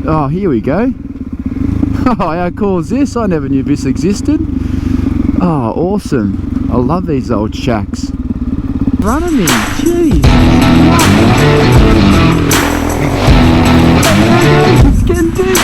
Oh, here we go. Oh, how cool is this? I never knew this existed. Oh, awesome. I love these old shacks. Running me, jeez. It's getting deep.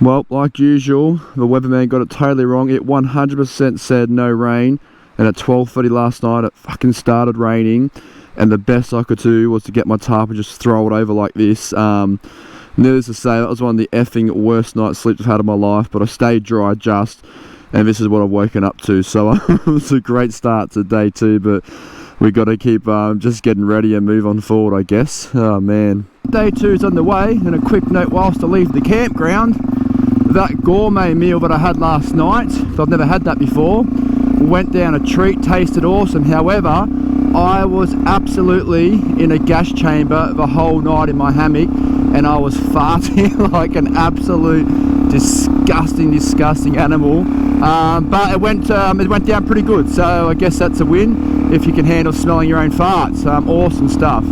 Well, like usual, the weatherman got it totally wrong. It 100% said no rain, and at 12:30 last night it fucking started raining, and the best I could do was to get my tarp and just throw it over like this. Needless to say, that was one of the effing worst night's sleep I've had in my life, but I stayed dry just, and this is what I've woken up to. So it's a great start to day 2, but we got to keep just getting ready and move on forward, I guess. Oh man. Day 2 is underway, and a quick note whilst I leave the campground. That gourmet meal that I had last night, I've never had that before, went down a treat, tasted awesome. However, I was absolutely in a gas chamber the whole night in my hammock, and I was farting like an absolute disgusting animal. But it went down pretty good, so I guess that's a win if you can handle smelling your own farts. Awesome stuff.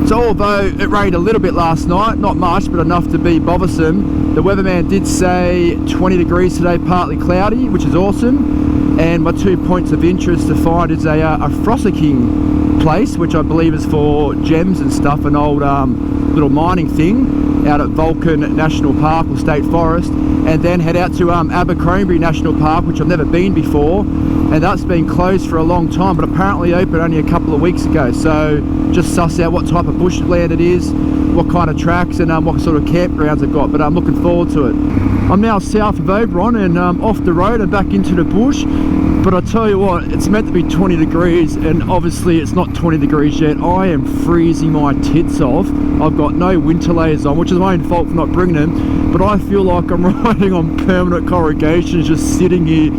So although it rained a little bit last night, not much, but enough to be bothersome, the weatherman did say 20 degrees today, partly cloudy, which is awesome. And my 2 points of interest to find is a fossicking place, which I believe is for gems and stuff, an old little mining thing out at Vulcan National Park or State Forest, and then head out to Abercrombie National Park, which I've never been before, and that's been closed for a long time, but apparently opened only a couple of weeks ago. So just suss out what type of bushland it is, what kind of tracks, and what sort of campgrounds I've got, but I'm looking forward to it. I'm now south of Oberon and off the road and back into the bush, but I tell you what, it's meant to be 20 degrees, and obviously it's not 20 degrees yet. I am freezing my tits off. I've got no winter layers on, which is my own fault for not bringing them, but I feel like I'm riding on permanent corrugations, just sitting here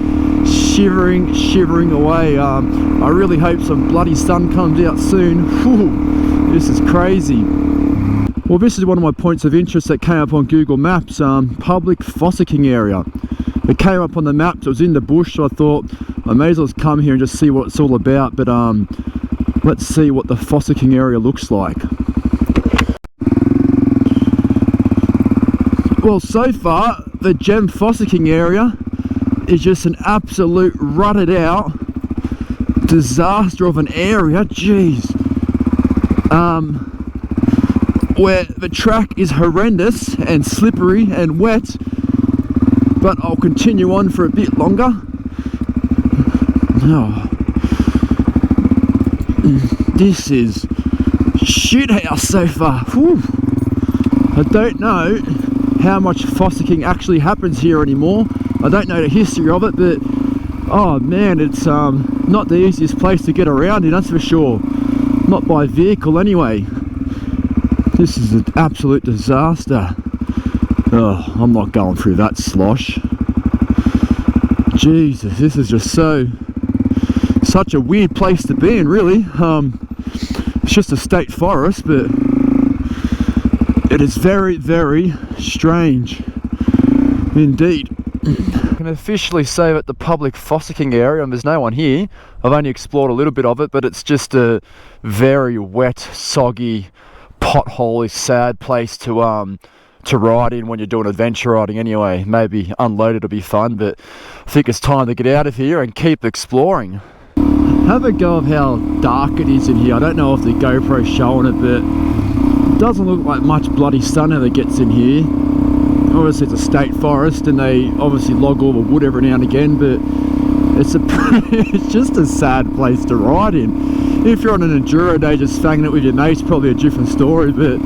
shivering away. I really hope some bloody sun comes out soon. Whew, this is crazy. Well, this is one of my points of interest that came up on Google Maps, public fossicking area. It came up on the map, so it was in the bush, so I thought I may as well come here and just see what it's all about, but let's see what the fossicking area looks like. Well, so far, the gem fossicking area is just an absolute rutted out disaster of an area. Jeez. Where the track is horrendous and slippery and wet, but I'll continue on for a bit longer. Oh. This is shithouse so far. Whew. I don't know how much fossicking actually happens here anymore. I don't know the history of it, but oh man, it's not the easiest place to get around in, that's for sure. Not by vehicle anyway. This is an absolute disaster. Oh, I'm not going through that slosh. Jesus, this is just such a weird place to be in, really. It's just a state forest, but it is very, very strange indeed. I can officially say that the public fossicking area, and there's no one here, I've only explored a little bit of it, but it's just a very wet, soggy, pothole, sad place to ride in when you're doing adventure riding anyway. Maybe unloaded will be fun, but I think it's time to get out of here and keep exploring. Have a go of how dark it is in here. I don't know if the GoPro's showing it, but it doesn't look like much bloody sun ever gets in here. Obviously it's a state forest and they obviously log all the wood every now and again, but it's just a sad place to ride in. If you're on an enduro day just fanging it with your mates, probably a different story, but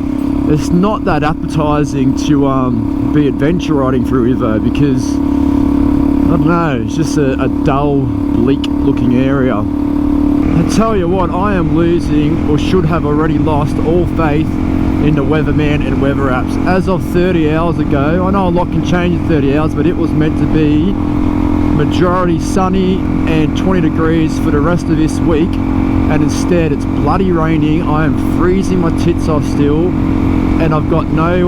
it's not that appetizing to be adventure riding through Ivo, because I don't know, it's just a dull, bleak looking area. I tell you what, I am losing, or should have already lost, all faith in the weatherman and weather apps. As of 30 hours ago, I know a lot can change in 30 hours, but it was meant to be majority sunny and 20 degrees for the rest of this week, and instead it's bloody raining. I am freezing my tits off still, and I've got no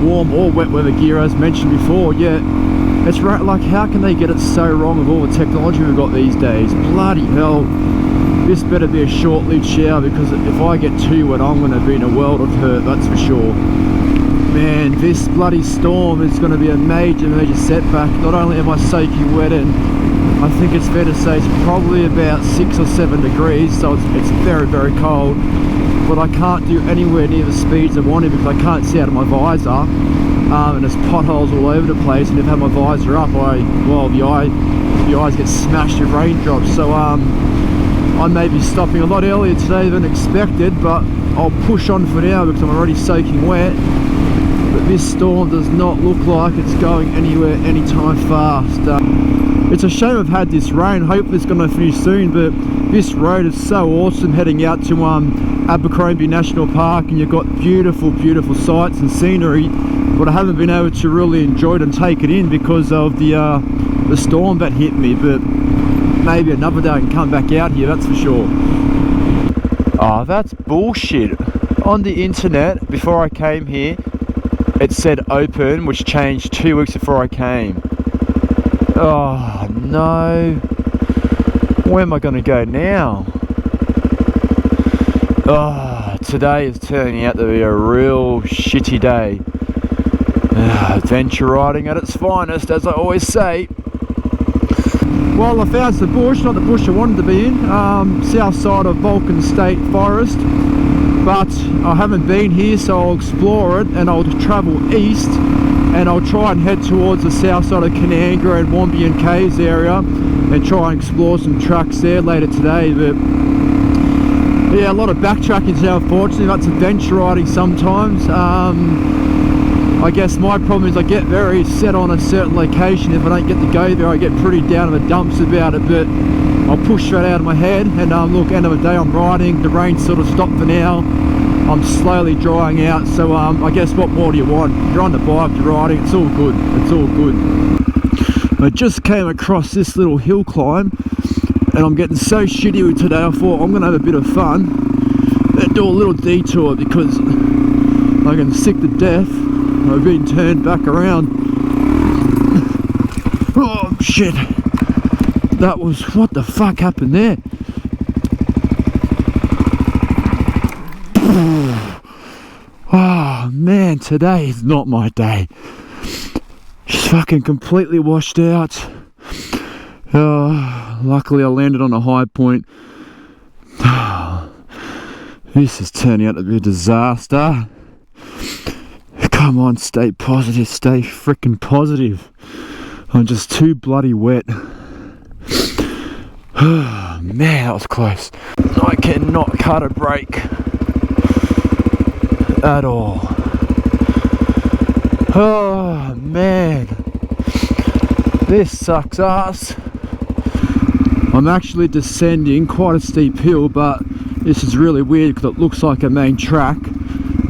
warm or wet weather gear as mentioned before. Yet it's right, like, how can they get it so wrong with all the technology we've got these days? Bloody hell. this better be a short-lived shower, because if I get too wet, I'm going to be in a world of hurt, that's for sure. Man, this bloody storm is going to be a major setback. Not only am I soaking wet, and I think it's fair to say it's probably about 6 or 7 degrees, so it's very, very cold. But I can't do anywhere near the speeds I wanted because I can't see out of my visor, and there's potholes all over the place. And if I have my visor up, the eyes get smashed with raindrops. So I may be stopping a lot earlier today than expected, but I'll push on for now because I'm already soaking wet. But this storm does not look like it's going anywhere anytime fast. It's a shame I've had this rain. Hopefully it's going to finish soon, but this road is so awesome heading out to Abercrombie National Park, and you've got beautiful sights and scenery, but I haven't been able to really enjoy it and take it in because of the storm that hit me. But maybe another day I can come back out here, that's for sure. Oh, that's bullshit. On the internet, before I came here, it said open, which changed 2 weeks before I came. Oh no. Where am I going to go now? Oh, today is turning out to be a real shitty day. Adventure riding at its finest, as I always say. Well, I found the bush, not the bush I wanted to be in, south side of Vulcan State Forest. But I haven't been here, so I'll explore it, and I'll travel east, and I'll try and head towards the south side of Canangra and Wombian Caves area and try and explore some tracks there later today. But yeah, a lot of backtracking today, unfortunately. That's adventure riding sometimes. I guess my problem is I get very set on a certain location. If I don't get to go there, I get pretty down in the dumps about it, but I'll push that out of my head. And look, end of the day, I'm riding, the rain sort of stopped for now, I'm slowly drying out, so I guess what more do you want? You're on the bike, you're riding, it's all good, it's all good. I just came across this little hill climb, and I'm getting so shitty with today, I thought I'm going to have a bit of fun and do a little detour because I can sick to death. I've been turned back around. Oh shit, that was, what the fuck happened there? Oh man, today is not my day. Just fucking completely washed out. Luckily I landed on a high point. This is turning out to be a disaster. Come on, stay positive, stay freaking positive. I'm just too bloody wet. Man, that was close. I cannot cut a break at all. Oh man, this sucks ass. I'm actually descending quite a steep hill, but this is really weird because it looks like a main track,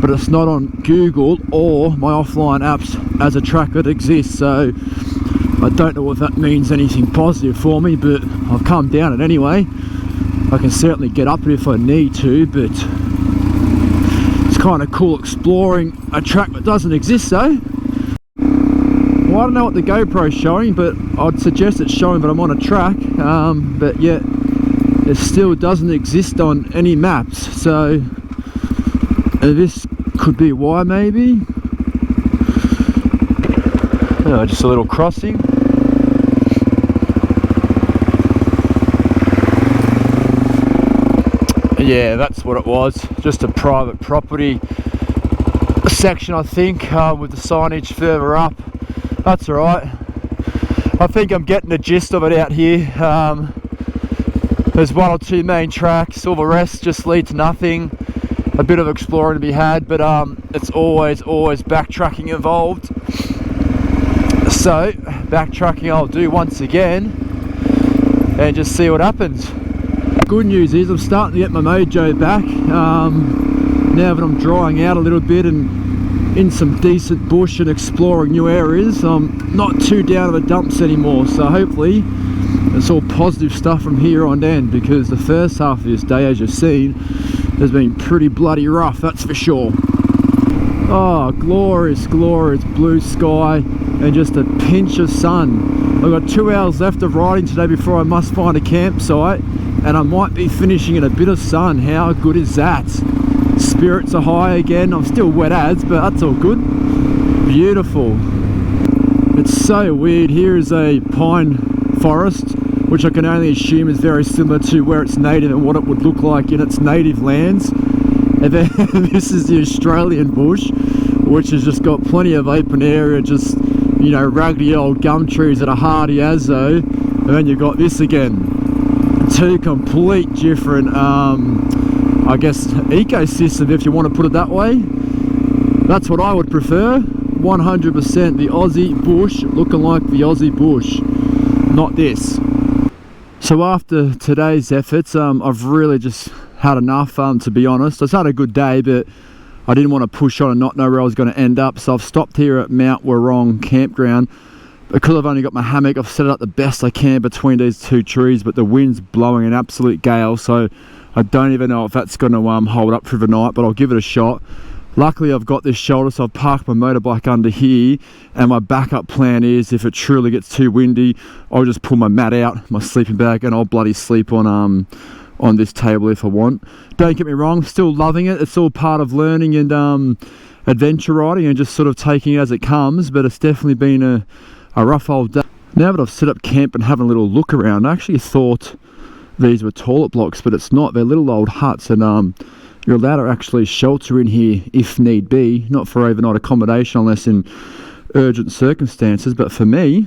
but it's not on Google or my offline apps as a track that exists, so I don't know if that means anything positive for me, but I've come down it anyway. I can certainly get up it if I need to, but it's kind of cool exploring a track that doesn't exist though. Well, I don't know what the GoPro's showing, but I'd suggest it's showing that I'm on a track, but yet it still doesn't exist on any maps, so this could be why maybe. Oh, just a little crossing. Yeah, that's what it was, just a private property section I think, with the signage further up. That's alright. I think I'm getting the gist of it out here. There's one or two main tracks, all the rest just lead to nothing. A bit of exploring to be had, but it's always backtracking involved. So backtracking I'll do once again and just see what happens. Good news is I'm starting to get my mojo back now that I'm drying out a little bit and in some decent bush and exploring new areas. I'm not too down in the dumps anymore, so hopefully it's all positive stuff from here on end, because the first half of this day, as you've seen, has been pretty bloody rough, that's for sure. Oh, glorious blue sky and just a pinch of sun. I've got 2 hours left of riding today before I must find a campsite, and I might be finishing in a bit of sun. How good is that? Spirits are high again. I'm still wet as, but that's all good. Beautiful. It's so weird. Here is a pine forest, which I can only assume is very similar to where it's native and what it would look like in its native lands. And then this is the Australian bush, which has just got plenty of open area, just, you know, raggedy old gum trees that are hardy as though. And then you've got this again. Two complete different, I guess, ecosystem, if you want to put it that way. That's what I would prefer. 100% the Aussie bush looking like the Aussie bush, not this. So after today's efforts, I've really just had enough, to be honest. I've had a good day, but I didn't want to push on and not know where I was going to end up, so I've stopped here at Mount Warong campground. Because I've only got my hammock, I've set it up the best I can between these two trees, but the wind's blowing an absolute gale, so I don't even know if that's going to hold up through the night, but I'll give it a shot. Luckily I've got this shoulder, so I've parked my motorbike under here, and my backup plan is, if it truly gets too windy, I'll just pull my mat out, my sleeping bag, and I'll bloody sleep on this table if I want. Don't get me wrong, still loving it. It's all part of learning and adventure riding and just sort of taking it as it comes, but it's definitely been a rough old day. Now that I've set up camp and having a little look around, I actually thought these were toilet blocks, but it's not. They're little old huts, and you're allowed to actually shelter in here if need be, not for overnight accommodation unless in urgent circumstances. But for me,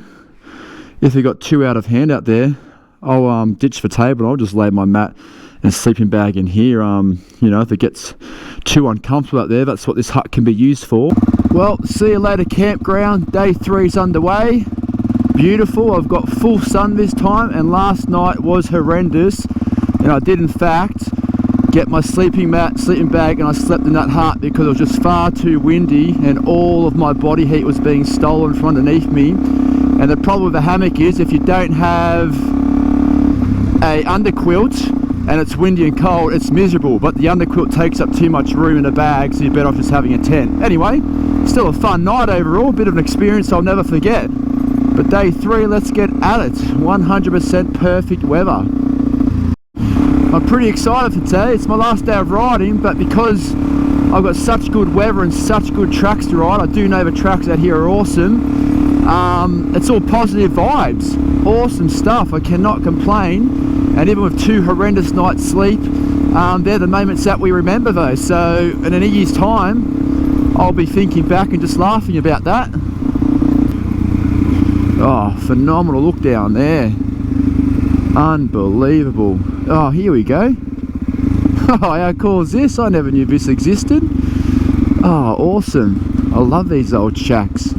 if you got too out of hand out there, I'll ditch the table and I'll just lay my mat and sleeping bag in here. You know, if it gets too uncomfortable out there, that's what this hut can be used for. Well, see you later campground. Day 3's underway. Beautiful. I've got full sun this time, and last night was horrendous, and I did in fact get my sleeping mat, sleeping bag, and I slept in that hut because it was just far too windy and all of my body heat was being stolen from underneath me. And the problem with the hammock is, if you don't have a underquilt and it's windy and cold, it's miserable, but the underquilt takes up too much room in the bag, so you're better off just having a tent. Anyway, still a fun night overall, a bit of an experience I'll never forget. But day 3, let's get at it. 100% perfect weather. I'm pretty excited for today. It's my last day of riding, but because I've got such good weather and such good tracks to ride, I do know the tracks out here are awesome. It's all positive vibes. Awesome stuff. I cannot complain. And even with 2 horrendous nights sleep, they're the moments that we remember though. So in a year's time, I'll be thinking back and just laughing about that. Oh, phenomenal look down there. Unbelievable. Oh, here we go. Oh, how cool is this? I never knew this existed. Oh, awesome. I love these old shacks.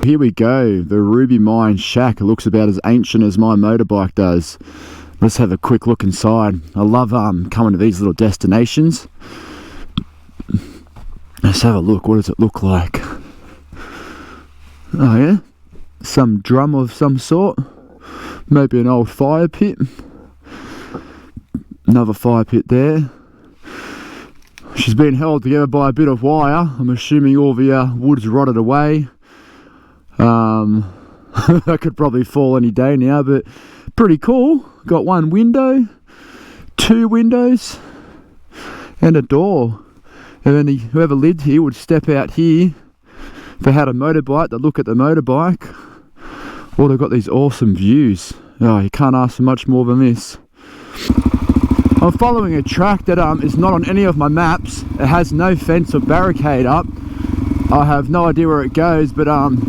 Here we go. The Ruby Mine shack. It looks about as ancient as my motorbike does. Let's have a quick look inside. I love coming to these little destinations. Let's have a look. What does it look like? Oh yeah, some drum of some sort, maybe an old fire pit, another fire pit there. She's been held together by a bit of wire. I'm assuming all the wood's rotted away. That could probably fall any day now, but pretty cool. Got 1 window, 2 windows, and a door. And then whoever lived here would step out here. If they had a motorbike, they'd look at the motorbike. Well, they've got these awesome views. Oh, you can't ask for much more than this. I'm following a track that is not on any of my maps. It has no fence or barricade up. I have no idea where it goes, but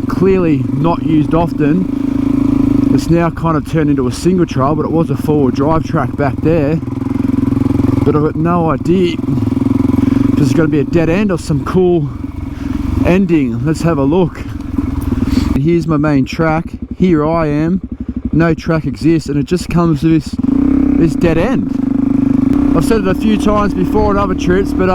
clearly not used often. It's now kind of turned into a single trail, but it was a 4-wheel drive track back there. But I've got no idea if this is going to be a dead end or some cool ending. Let's have a look. Here's my main track. Here I am. No track exists, and it just comes to this dead end. I've said it a few times before on other trips, but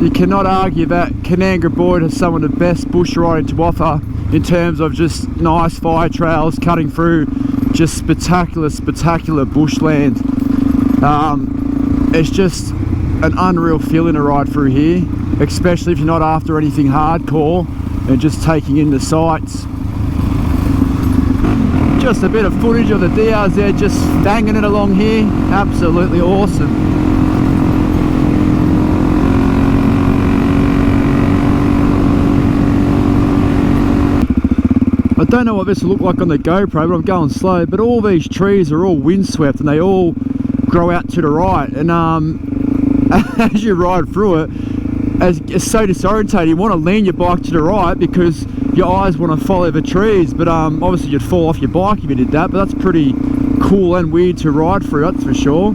you cannot argue that Canangra Boyd has some of the best bush riding to offer in terms of just nice fire trails cutting through just spectacular bushland. It's just an unreal feeling to ride through here, especially if you're not after anything hardcore and just taking in the sights. Just a bit of footage of the DRZ just banging it along here. Absolutely awesome. I don't know what this will look like on the GoPro, but I'm going slow. But all these trees are all windswept and they all grow out to the right. And as you ride through it, it's so disorientating. You want to lean your bike to the right because your eyes want to follow the trees. But obviously you'd fall off your bike if you did that. But that's pretty cool and weird to ride through, that's for sure.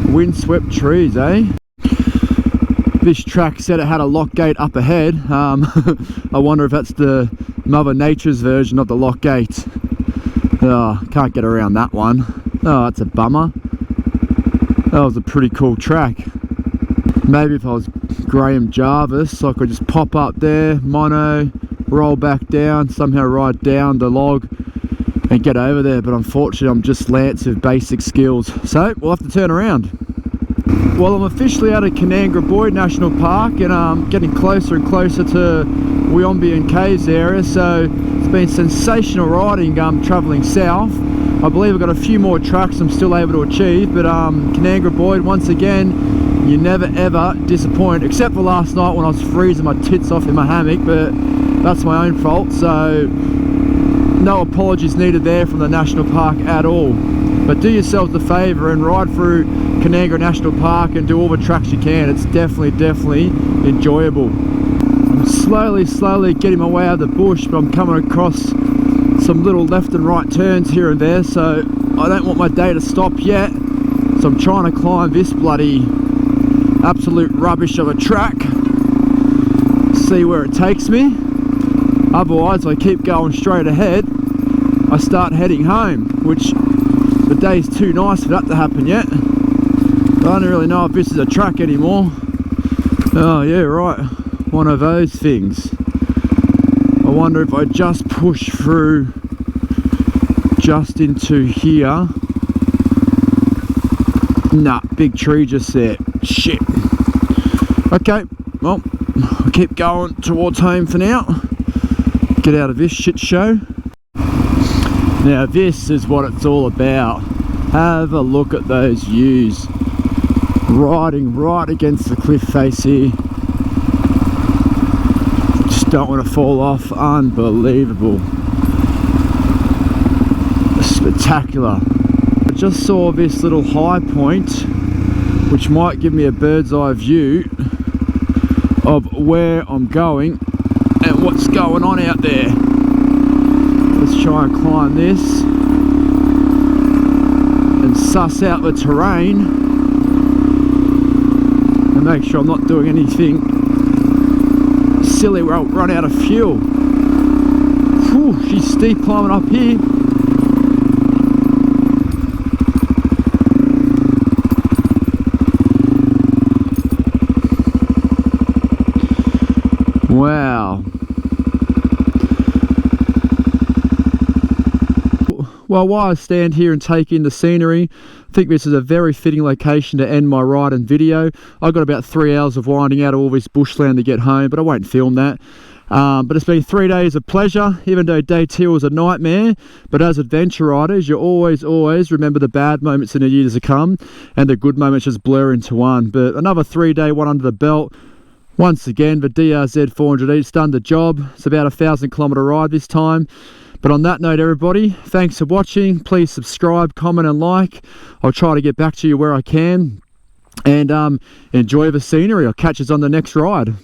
Windswept trees, eh? This track said it had a lock gate up ahead. I wonder if that's the Mother Nature's version of the lock gate. Oh, can't get around that one. Oh, that's a bummer. That was a pretty cool track. Maybe if I was Graham Jarvis, I could just pop up there, mono, roll back down, somehow ride down the log and get over there. But unfortunately, I'm just Lance with basic skills. So we'll have to turn around. Well, I'm officially out of Canangra Boyd National Park and I'm getting closer and closer to Wyombian Caves area, so it's been sensational riding travelling south. I believe I've got a few more tracks I'm still able to achieve, but Canangra Boyd, once again, you never ever disappoint, except for last night when I was freezing my tits off in my hammock, but that's my own fault, so no apologies needed there from the National Park at all. But do yourselves a favour and ride through Canangra National Park and do all the tracks you can. It's definitely enjoyable. I'm slowly getting my way out of the bush, but I'm coming across some little left and right turns here and there, so I don't want my day to stop yet. So I'm trying to climb this bloody absolute rubbish of a track, see where it takes me. Otherwise, I keep going straight ahead, I start heading home, which the day's too nice for that to happen yet. I don't really know if this is a track anymore. Oh yeah, right, one of those things. I wonder if I just push through just into here. Nah, big tree just there. Shit. Okay, well, I'll keep going towards home for now. Get out of this shit show. Now this is what it's all about. Have a look at those views. Riding right against the cliff face here. Just don't want to fall off. Unbelievable. Spectacular. I just saw this little high point, which might give me a bird's eye view of where I'm going and what's going on out there. Let's try and climb this and suss out the terrain and make sure I'm not doing anything silly where I'll run out of fuel. Whew, she's steep climbing up here. Wow. Well, while I stand here and take in the scenery, I think this is a very fitting location to end my ride and video. I've got about 3 hours of winding out of all this bushland to get home, but I won't film that. But it's been 3 days of pleasure, even though day 2 was a nightmare. But as adventure riders, you always remember the bad moments in the years to come, and the good moments just blur into one. But another 3-day one under the belt. Once again, the DRZ400E, it's done the job. It's about a 1,000-kilometre ride this time. But on that note, everybody, thanks for watching. Please subscribe, comment and like. I'll try to get back to you where I can. And enjoy the scenery. I'll catch you on the next ride.